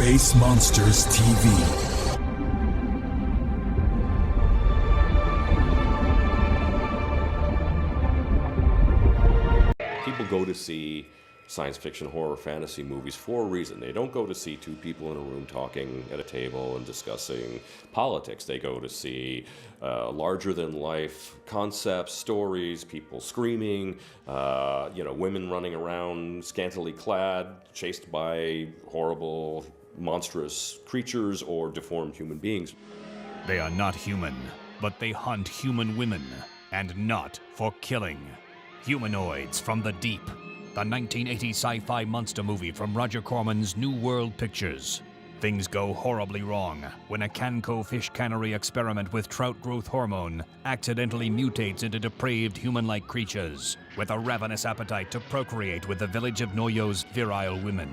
Space Monsters TV. People go to see science fiction, horror, fantasy movies for a reason. They don't go to see two people in a room talking at a table and discussing politics. They go to see larger-than-life concepts, stories, people screaming, women running around scantily clad, chased by horrible, monstrous creatures or deformed human beings. They are not human, but they hunt human women, and not for killing. Humanoids from the Deep, the 1980 sci-fi monster movie from Roger Corman's New World Pictures. Things go horribly wrong when a Canco fish cannery experiment with trout growth hormone accidentally mutates into depraved human-like creatures with a ravenous appetite to procreate with the village of Noyo's virile women.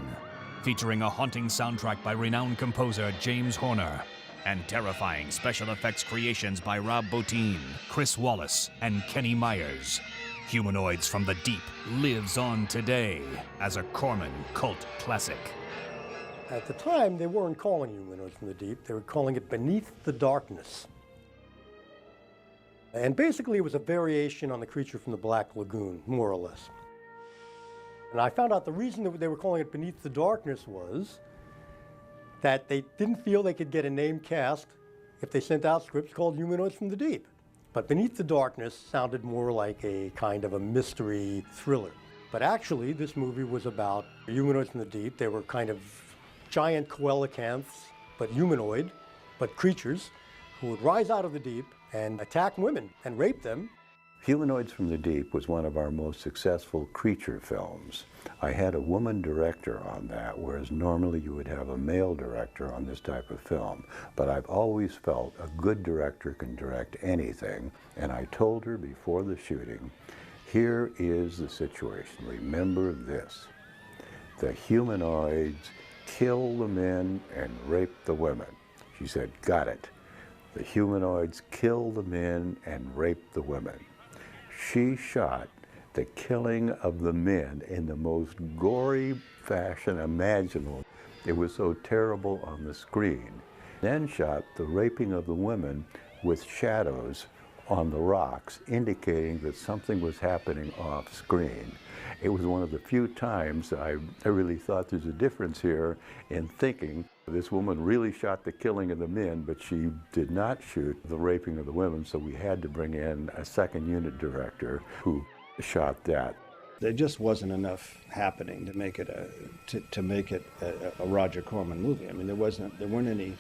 Featuring a haunting soundtrack by renowned composer James Horner and terrifying special effects creations by Rob Bottin, Chris Wallace, and Kenny Myers. Humanoids from the Deep lives on today as a Corman cult classic. At the time, they weren't calling Humanoids from the Deep. They were calling it Beneath the Darkness. And basically, it was a variation on the creature from the Black Lagoon, more or less. And I found out the reason that they were calling it Beneath the Darkness was that they didn't feel they could get a name cast if they sent out scripts called Humanoids from the Deep. But Beneath the Darkness sounded more like a kind of a mystery thriller. But actually, this movie was about humanoids from the deep. They were kind of giant coelacanths, but humanoid, but creatures who would rise out of the deep and attack women and rape them. Humanoids from the Deep was one of our most successful creature films. I had a woman director on that, whereas normally you would have a male director on this type of film. But I've always felt a good director can direct anything, and I told her before the shooting, here is the situation. Remember this. The humanoids kill the men and rape the women. She said, got it. The humanoids kill the men and rape the women. She shot the killing of the men in the most gory fashion imaginable. It was so terrible on the screen. Then shot the raping of the women with shadows on the rocks, indicating that something was happening off screen. It was one of the few times I really thought there's a difference here in thinking this woman really shot the killing of the men, but she did not shoot the raping of the women, so we had to bring in a second unit director who shot that. There just wasn't enough happening to make it a Roger Corman movie. I mean, there weren't any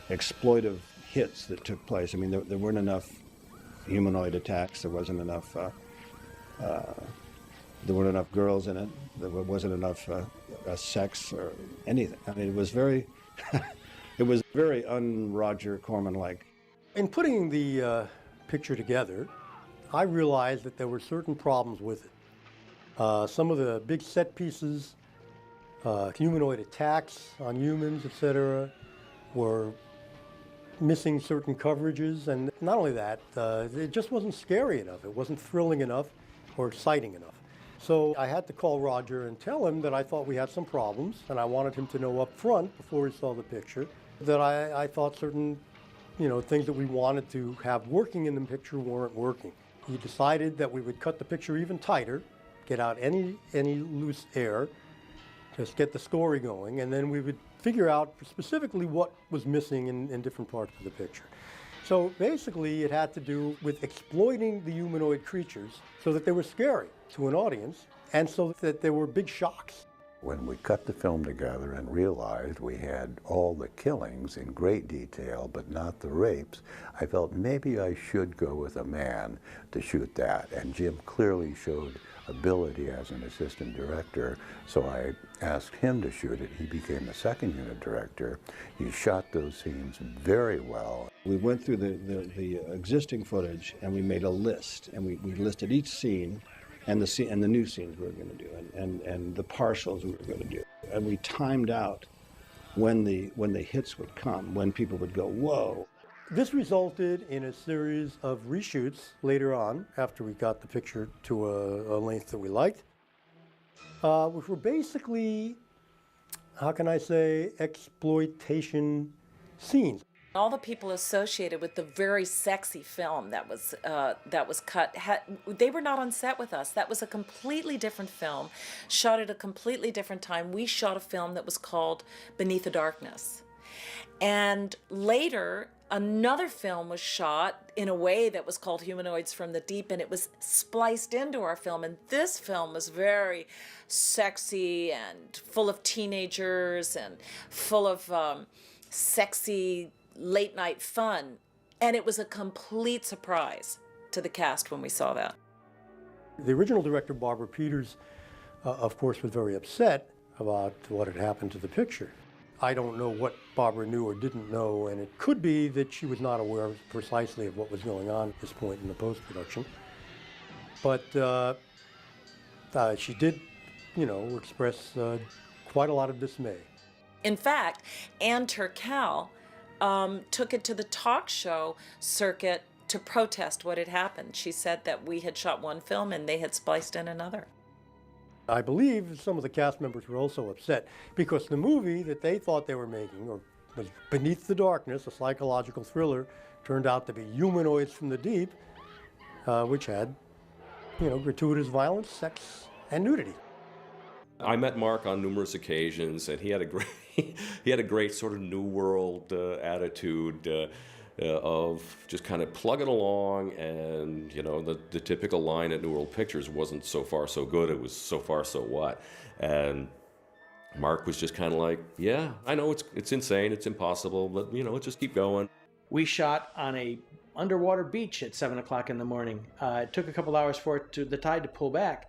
exploitive hits that took place. I mean, there weren't enough humanoid attacks. There wasn't enough. There weren't enough girls in it. There wasn't enough sex or anything. I mean, it was very, it was very un-Roger Corman-like. In putting the picture together, I realized that there were certain problems with it. Some of the big set pieces, humanoid attacks on humans, etc., were missing certain coverages, and not only that, it just wasn't scary enough. It wasn't thrilling enough or exciting enough. So I had to call Roger and tell him that I thought we had some problems, and I wanted him to know up front before he saw the picture that I thought certain, things that we wanted to have working in the picture weren't working. He decided that we would cut the picture even tighter, get out any loose air, just get the story going, and then we would figure out specifically what was missing in different parts of the picture. So basically it had to do with exploiting the humanoid creatures so that they were scary to an audience and so that there were big shocks. When we cut the film together and realized we had all the killings in great detail but not the rapes, I felt maybe I should go with a man to shoot that. And Jim clearly showed ability as an assistant director, so I asked him to shoot it. He became the second unit director. He shot those scenes very well. We went through the existing footage and we made a list, and we listed each scene and the new scenes we were going to do, and the partials we were going to do, and we timed out when the hits would come, when people would go, whoa. This resulted in a series of reshoots later on, after we got the picture to a length that we liked, which were basically how can I say, exploitation scenes. All the people associated with the very sexy film that was cut, they were not on set with us. That was a completely different film, shot at a completely different time. We shot a film that was called Beneath the Darkness. And later, another film was shot in a way that was called Humanoids from the Deep, and it was spliced into our film. And this film was very sexy and full of teenagers and full of sexy late night fun. And it was a complete surprise to the cast when we saw that. The original director, Barbara Peters, of course, was very upset about what had happened to the picture. I don't know what Barbara knew or didn't know, and it could be that she was not aware precisely of what was going on at this point in the post-production. But she did, express quite a lot of dismay. In fact, Ann Turkel took it to the talk show circuit to protest what had happened. She said that we had shot one film and they had spliced in another. I believe some of the cast members were also upset because the movie that they thought they were making, or was Beneath the Darkness, a psychological thriller, turned out to be Humanoids from the Deep, which had, gratuitous violence, sex, and nudity. I met Mark on numerous occasions, and he had a great sort of New World attitude of just kind of plugging along, and the typical line at New World Pictures wasn't "so far so good," it was "so far so what," and Mark was just kind of like, "Yeah, I know it's insane, it's impossible, but let's just keep going." We shot on a underwater beach at 7 o'clock in the morning. It took a couple hours for the tide to pull back.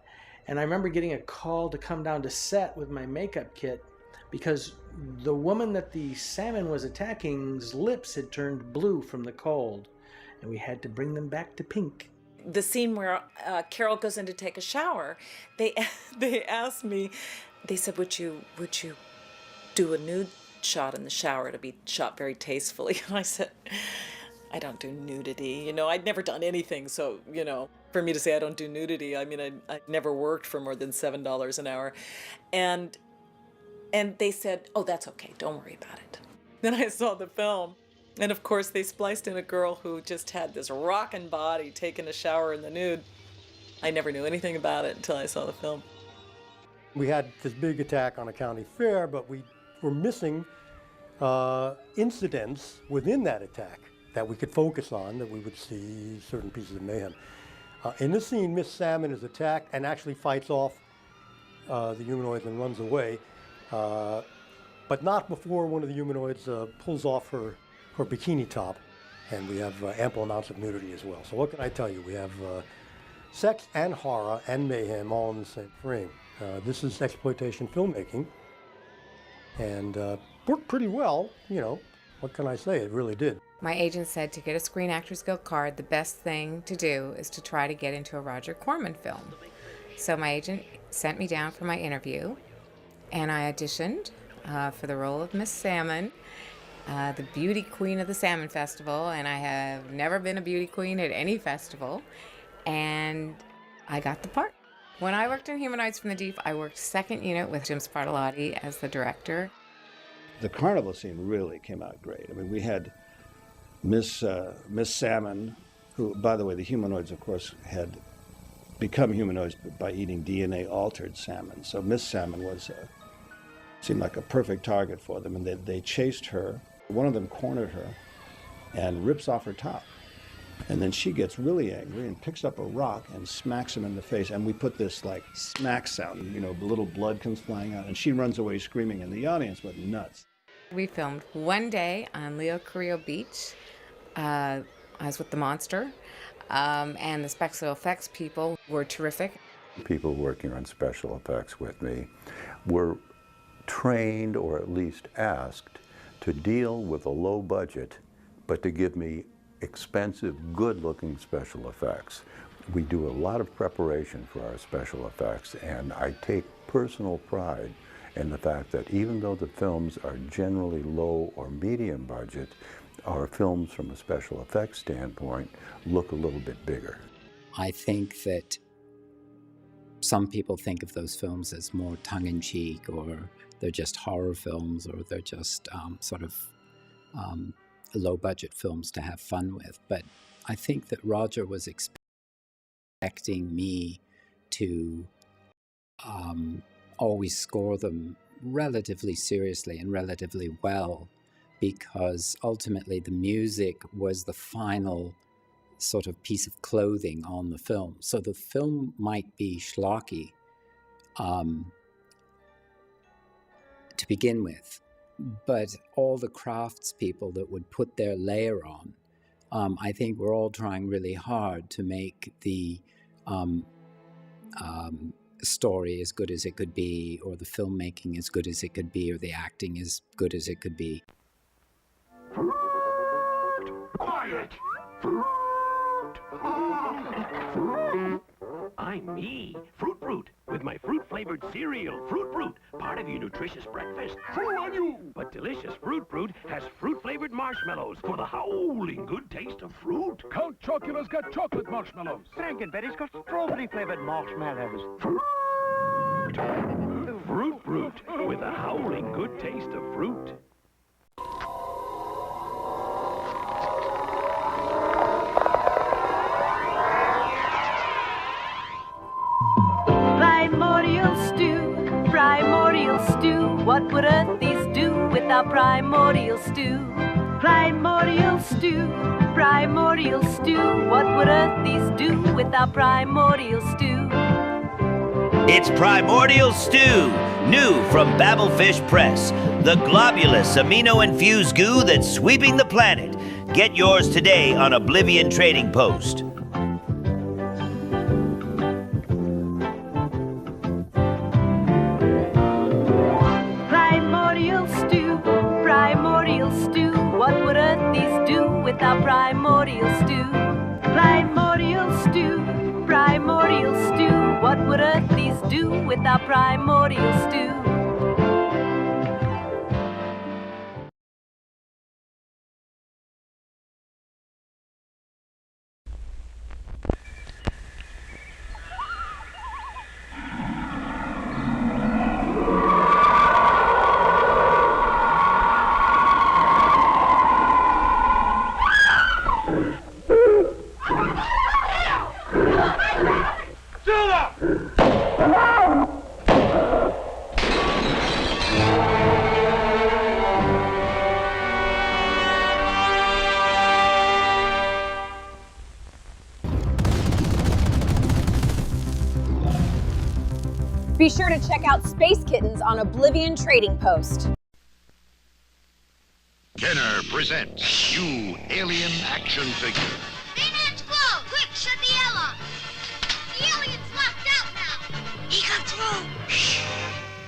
And I remember getting a call to come down to set with my makeup kit because the woman that the salmon was attacking's lips had turned blue from the cold, and we had to bring them back to pink. The scene where Carol goes in to take a shower, they asked me, they said, would you do a nude shot in the shower to be shot very tastefully? And I said, I don't do nudity. I'd never done anything, so, for me to say I don't do nudity, I mean, I never worked for more than $7 an hour. And they said, oh, that's okay, don't worry about it. Then I saw the film, and of course they spliced in a girl who just had this rockin' body taking a shower in the nude. I never knew anything about it until I saw the film. We had this big attack on a county fair, but we were missing incidents within that attack that we could focus on, that we would see certain pieces of mayhem. In this scene, Miss Salmon is attacked and actually fights off the humanoids and runs away, but not before one of the humanoids pulls off her bikini top, and we have ample amounts of nudity as well. So what can I tell you? We have sex and horror and mayhem all in the same frame. This is exploitation filmmaking, and worked pretty well, What can I say? It really did. My agent said to get a Screen Actors Guild card, the best thing to do is to try to get into a Roger Corman film. So my agent sent me down for my interview, and I auditioned for the role of Miss Salmon, the beauty queen of the Salmon Festival, and I have never been a beauty queen at any festival, and I got the part. When I worked in Humanoids from the Deep, I worked second unit with Jim Spartalotti as the director. The carnival scene really came out great. I mean, we had Miss Salmon, who, by the way, the humanoids, of course, had become humanoids by eating DNA-altered salmon. So Miss Salmon seemed like a perfect target for them, and they chased her. One of them cornered her and rips off her top. And then she gets really angry and picks up a rock and smacks him in the face. And we put this like smack sound, little blood comes flying out, and she runs away screaming, and the audience went nuts. We filmed one day on Leo Carrillo Beach. I was with the monster, and the special effects people were terrific. People working on special effects with me were trained, or at least asked, to deal with a low budget, but to give me expensive, good-looking special effects. We do a lot of preparation for our special effects, and I take personal pride in the fact that even though the films are generally low or medium budget, our films from a special effects standpoint look a little bit bigger. I think that some people think of those films as more tongue-in-cheek, or they're just horror films, or they're just sort of low-budget films to have fun with. But I think that Roger was expecting me to always score them relatively seriously and relatively well, because ultimately the music was the final sort of piece of clothing on the film. So the film might be schlocky to begin with, but all the craftspeople that would put their layer on, I think we're all trying really hard to make the story as good as it could be, or the filmmaking as good as it could be, or the acting as good as it could be. Quiet! I'm me, Fruit, with my fruit-flavored cereal, Fruit, part of your nutritious breakfast. Fruit on you! But delicious Fruit has fruit-flavored marshmallows for the howling good taste of fruit. Count Chocula's got chocolate marshmallows. Frankenberry's got strawberry-flavored marshmallows. Fruit, with the howling good taste of fruit. Primordial stew, what would Earthies do without primordial stew? Primordial stew, what would Earthies do without primordial stew? It's Primordial Stew, new from Babelfish Press, the globulous amino-infused goo that's sweeping the planet. Get yours today on Oblivion Trading Post. What would Earthies do without primordial stew? Primordial stew, what would Earthies do without primordial stew? Be sure to check out Space Kittens on Oblivion Trading Post. Kenner presents new alien action figure. Bayonets glow! Quick, shut the airlock! The alien's locked out now! He got through! Shh!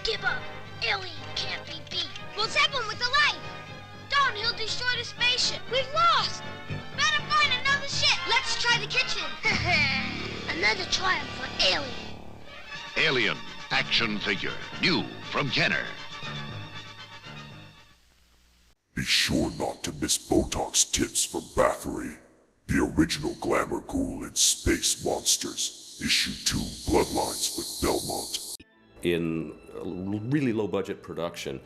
Give up! Alien can't be beat! We'll zap him with the light! Don't, he'll destroy the spaceship! We've lost! Better find another ship! Let's try the kitchen! Another triumph for Alien! Alien action figure, new from Kenner. Be sure not to miss Botox tips from Bathory, the original glamour ghoul in Space Monsters, Issue 2 Bloodlines with Belmont. In really low-budget production,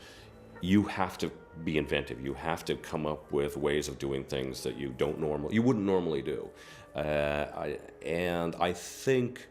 you have to be inventive. You have to come up with ways of doing things that you wouldn't normally do. And I think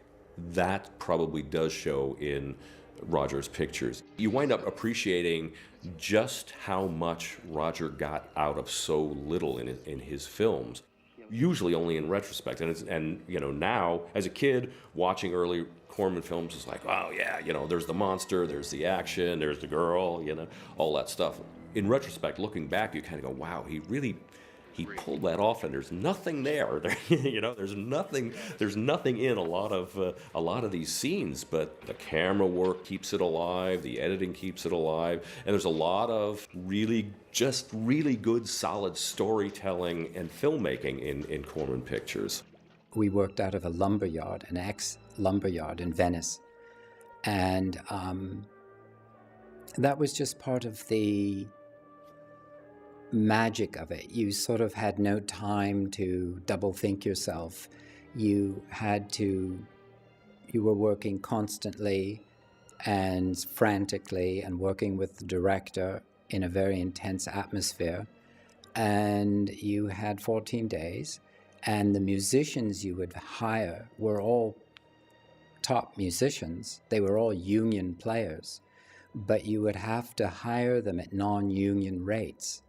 that probably does show in Roger's pictures. You wind up appreciating just how much Roger got out of so little in his films, usually only in retrospect. And you know, now as a kid watching early Corman films, it's like, oh yeah, you know, there's the monster, there's the action, there's the girl, you know, all that stuff. In retrospect, looking back, you kind of go, wow, he pulled that off, and there's nothing there. You know, there's nothing in a lot of these scenes, but the camera work keeps it alive, the editing keeps it alive, and there's a lot of really good, solid storytelling and filmmaking in Corman pictures. We worked out of a lumberyard, an ex-lumberyard in Venice, and that was just part of the magic of it. You sort of had no time to double think yourself. You had to you were working constantly and frantically and working with the director in a very intense atmosphere. And you had 14 days, and the musicians you would hire were all top musicians. They were all union players, but you would have to hire them at non-union rates.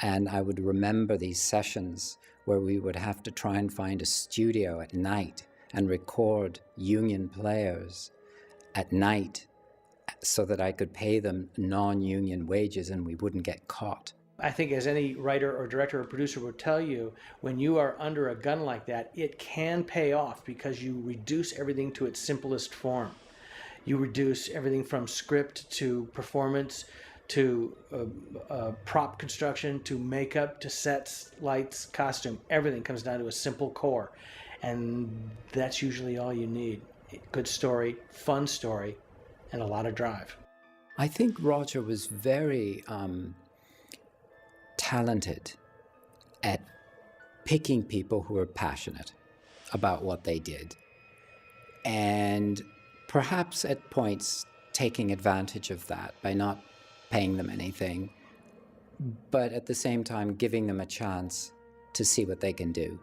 And I would remember these sessions where we would have to try and find a studio at night and record union players at night so that I could pay them non-union wages and we wouldn't get caught. I think as any writer or director or producer would tell you, when you are under a gun like that, it can pay off because you reduce everything to its simplest form. You reduce everything from script to performance to prop construction to makeup to sets, lights, costume. Everything comes down to a simple core. And that's usually all you need. Good story, fun story, and a lot of drive. I think Roger was very talented at picking people who were passionate about what they did, and perhaps at points taking advantage of that by not paying them anything, but at the same time giving them a chance to see what they can do,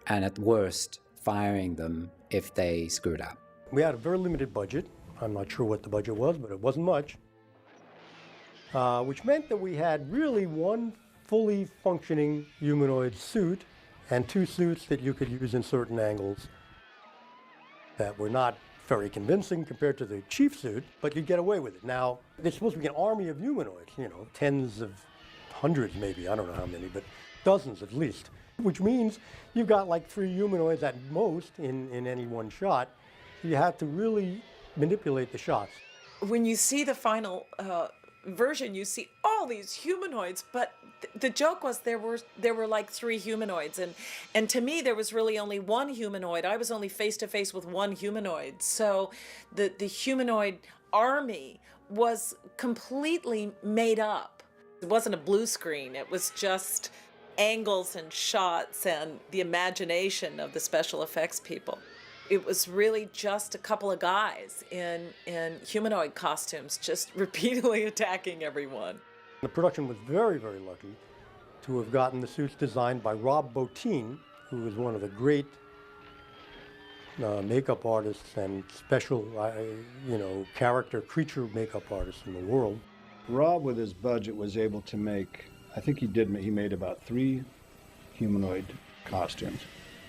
and at worst firing them if they screwed up. We had a very limited budget. I'm not sure what the budget was, but it wasn't much, which meant that we had really one fully functioning humanoid suit and two suits that you could use in certain angles that were not very convincing compared to the chief suit, but you'd get away with it. Now, there's supposed to be an army of humanoids, you know, tens of hundreds maybe, I don't know how many, but dozens at least, which means you've got like 3 humanoids at most in any one shot. You have to really manipulate the shots. When you see the final version, you see all these humanoids, but the joke was there were like 3 humanoids, and to me there was really only one humanoid. I was only face to face with one humanoid, so the humanoid army was completely made up. It wasn't a blue screen, it was just angles and shots and the imagination of the special effects people. It was really just a couple of guys in humanoid costumes just repeatedly attacking everyone. The production was very, very lucky to have gotten the suits designed by Rob Bottin, who was one of the great makeup artists and special, character, creature makeup artists in the world. Rob, with his budget, was able to make, I think he made about 3 humanoid costumes,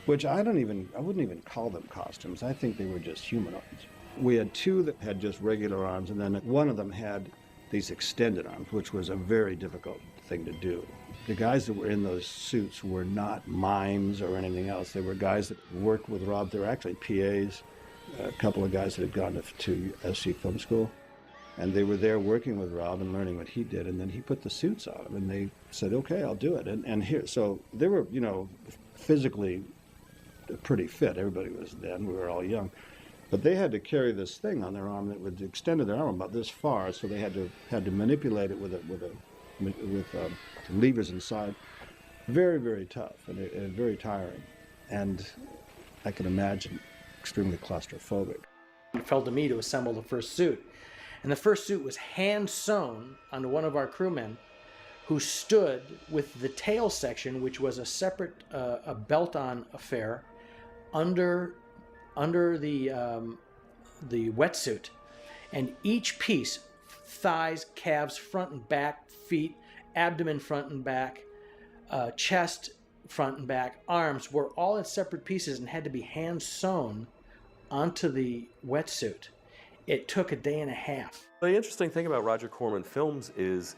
which I wouldn't even call them costumes. I think they were just humanoids. We had 2 that had just regular arms, and then one of them had these extended arms, which was a very difficult thing to do. The guys that were in those suits were not mimes or anything else. They were guys that worked with Rob. They were actually PAs, a couple of guys that had gone to SC Film School. And they were there working with Rob and learning what he did, and then he put the suits on them, and they said, okay, I'll do it. And here, so they were, physically pretty fit. Everybody was then, we were all young. But they had to carry this thing on their arm that would extend their arm about this far, so they had to manipulate it with levers inside. Very, very tough and very tiring. And I can imagine extremely claustrophobic. It fell to me to assemble the first suit. And the first suit was hand sewn onto one of our crewmen, who stood with the tail section, which was a separate a belt-on affair, under the wetsuit, and each piece, thighs, calves, front and back, feet, abdomen front and back, chest front and back, arms, were all in separate pieces and had to be hand sewn onto the wetsuit. It took a day and a half. The interesting thing about Roger Corman films is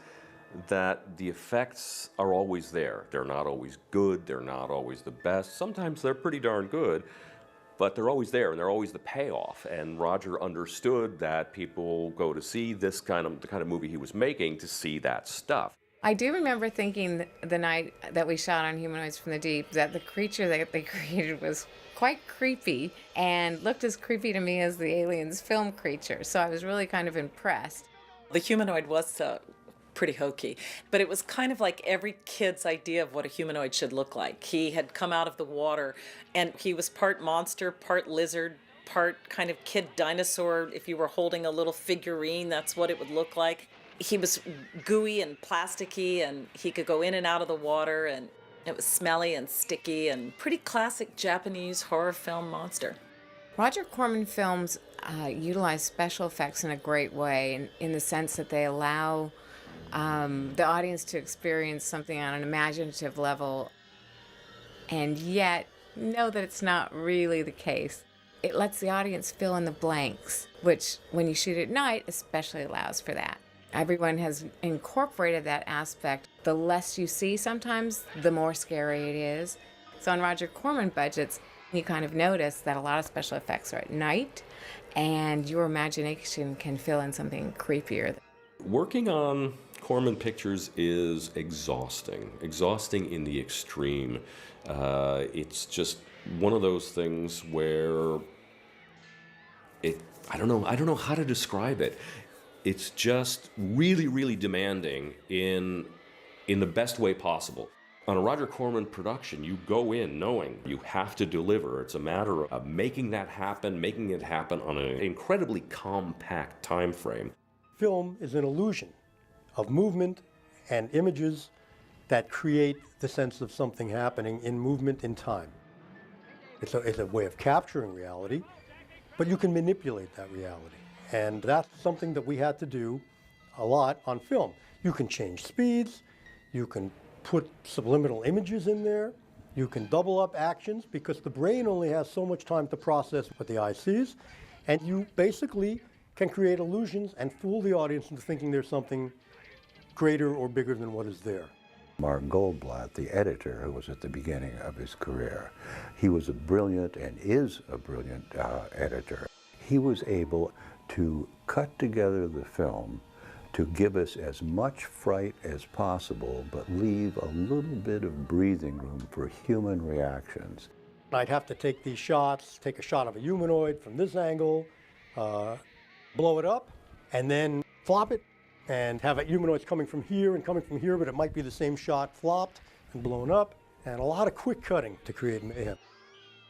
that the effects are always there. They're not always good, they're not always the best. Sometimes they're pretty darn good, but they're always there and they're always the payoff. And Roger understood that people go to see the kind of movie he was making to see that stuff. I do remember thinking the night that we shot on Humanoids from the Deep that the creature that they created was quite creepy and looked as creepy to me as the Aliens film creature. So I was really kind of impressed. The humanoid was pretty hokey, but it was kind of like every kid's idea of what a humanoid should look like. He had come out of the water and he was part monster, part lizard, part kind of kid dinosaur. If you were holding a little figurine, that's what it would look like. He was gooey and plasticky, and he could go in and out of the water, and it was smelly and sticky, and pretty classic Japanese horror film monster. Roger Corman films utilize special effects in a great way, in the sense that they allow the audience to experience something on an imaginative level, and yet know that it's not really the case. It lets the audience fill in the blanks, which, when you shoot at night, especially allows for that. Everyone has incorporated that aspect. The less you see sometimes, the more scary it is. So on Roger Corman budgets, you kind of notice that a lot of special effects are at night, and your imagination can fill in something creepier. Working on Corman pictures is exhausting in the extreme. It's just one of those things where I don't know how to describe it. It's just really, really demanding in the best way possible. On a Roger Corman production, you go in knowing you have to deliver. It's a matter of making it happen on an incredibly compact time frame. Film is an illusion of movement and images that create the sense of something happening in movement in time. It's a way of capturing reality, but you can manipulate that reality. And that's something that we had to do a lot on film. You can change speeds, you can put subliminal images in there, you can double up actions because the brain only has so much time to process what the eye sees, and you basically can create illusions and fool the audience into thinking there's something greater or bigger than what is there. Mark Goldblatt, the editor, who was at the beginning of his career, he was a brilliant and is a brilliant editor. He was able to cut together the film to give us as much fright as possible, but leave a little bit of breathing room for human reactions. I'd have to take these shots, take a shot of a humanoid from this angle, blow it up, and then flop it, and have humanoids coming from here and coming from here, but it might be the same shot flopped and blown up, and a lot of quick cutting to create mayhem.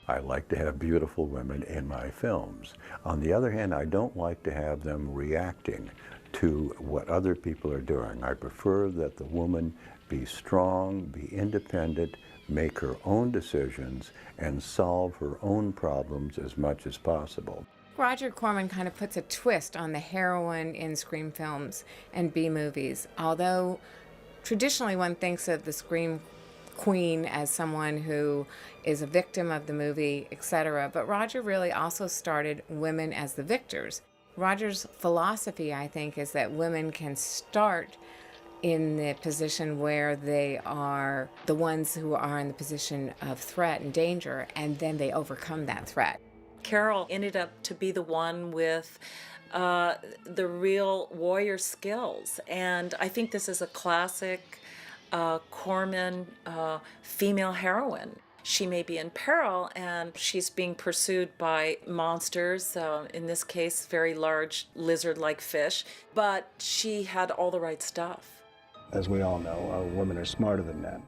I like to have beautiful women in my films. On the other hand, I don't like to have them reacting to what other people are doing. I prefer that the woman be strong, be independent, make her own decisions, and solve her own problems as much as possible. Roger Corman kind of puts a twist on the heroine in scream films and B-movies. Although traditionally one thinks of the scream queen as someone who is a victim of the movie, etc., but Roger really also started women as the victors. Roger's philosophy, I think, is that women can start in the position where they are the ones who are in the position of threat and danger, and then they overcome that threat. Carol ended up to be the one with the real warrior skills, and I think this is a classic Corman female heroine. She may be in peril, and she's being pursued by monsters, in this case, very large lizard-like fish, but she had all the right stuff. As we all know, women are smarter than men.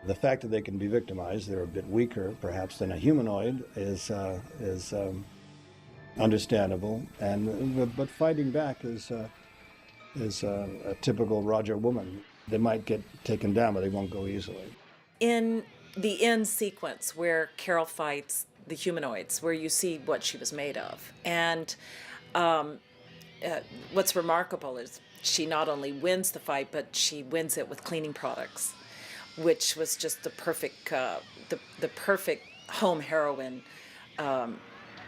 The fact that they can be victimized, they're a bit weaker, perhaps, than a humanoid is understandable, but fighting back is a typical Roger woman. They might get taken down, but they won't go easily. In the end sequence where Carol fights the humanoids, where you see what she was made of, and what's remarkable is she not only wins the fight, but she wins it with cleaning products, which was just the perfect home heroine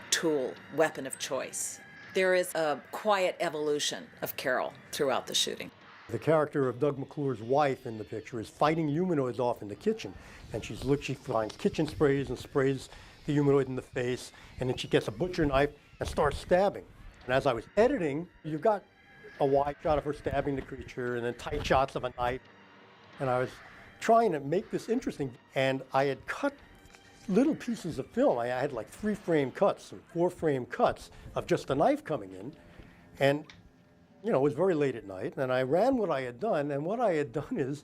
tool, weapon of choice. There is a quiet evolution of Carol throughout the shooting. The character of Doug McClure's wife in the picture is fighting humanoids off in the kitchen, and she finds kitchen sprays and sprays the humanoid in the face, and then she gets a butcher knife and starts stabbing. And as I was editing, you've got a wide shot of her stabbing the creature, and then tight shots of a knife, and I was trying to make this interesting, and I had cut little pieces of film. I had like 3-frame cuts and 4-frame cuts of just the knife coming in, and you know, it was very late at night, and I ran what I had done, and what I had done is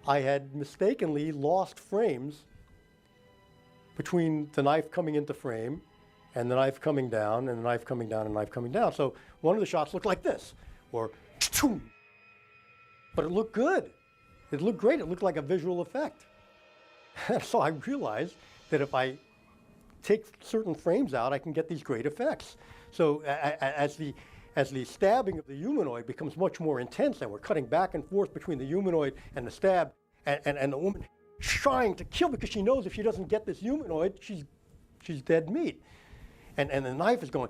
I had mistakenly lost frames between the knife coming into frame and the knife coming down, and the knife coming down, and the knife coming down. So one of the shots looked like this, or but it looked good. It looked great. It looked like a visual effect. So I realized that if I take certain frames out, I can get these great effects. So as the stabbing of the humanoid becomes much more intense, and we're cutting back and forth between the humanoid and the stab, and the woman trying to kill because she knows if she doesn't get this humanoid, she's dead meat. And the knife is going.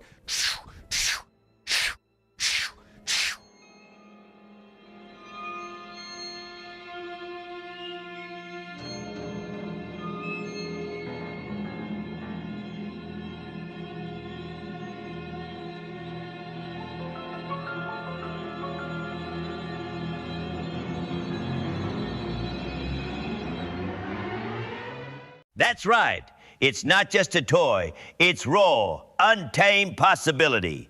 That's right. It's not just a toy. It's raw, untamed possibility.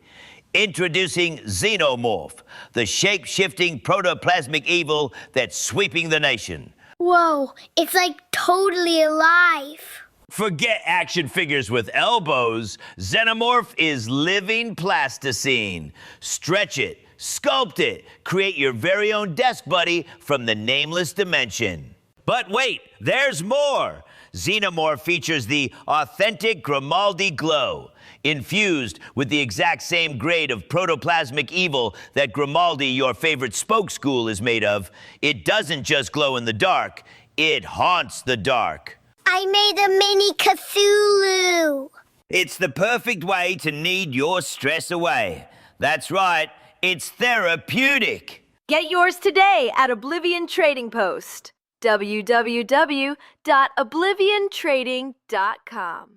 Introducing Xenomorph, the shape-shifting protoplasmic evil that's sweeping the nation. Whoa, it's like totally alive. Forget action figures with elbows. Xenomorph is living plasticine. Stretch it, sculpt it, create your very own desk buddy from the nameless dimension. But wait, there's more. Xenomorph features the authentic Grimaldi glow. Infused with the exact same grade of protoplasmic evil that Grimaldi, your favorite spoke school, is made of, it doesn't just glow in the dark, it haunts the dark. I made a mini Cthulhu. It's the perfect way to knead your stress away. That's right, it's therapeutic. Get yours today at Oblivion Trading Post. www.obliviontrading.com